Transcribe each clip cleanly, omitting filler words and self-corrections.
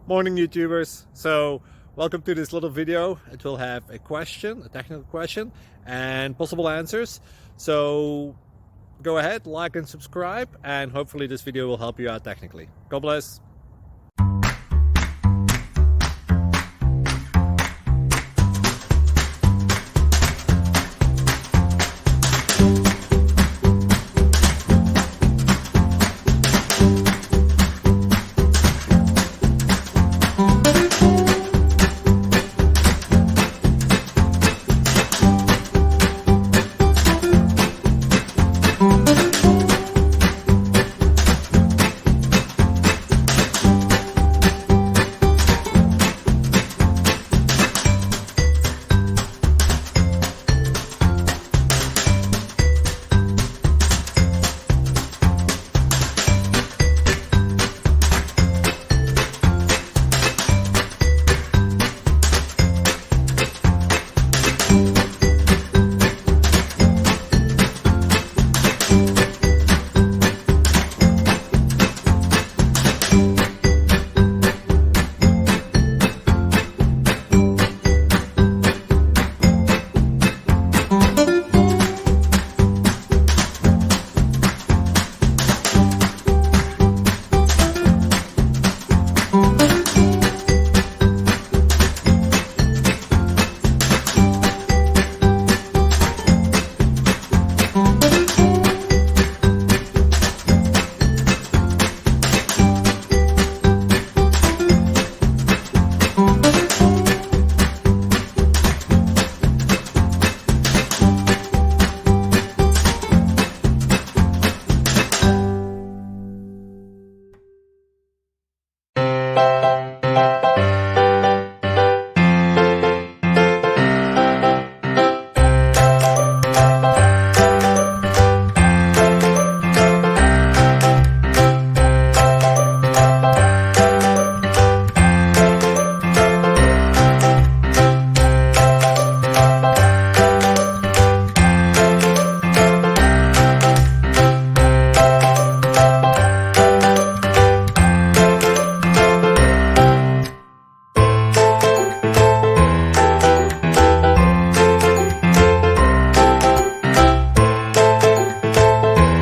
Morning YouTubers. So welcome to this little video. It will have a question, a technical question, and possible answers. So go ahead, like and subscribe, and hopefully this video will help you out technically. God bless.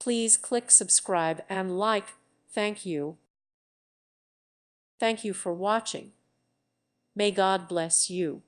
Please click subscribe and like. Thank you. Thank you for watching. May God bless you.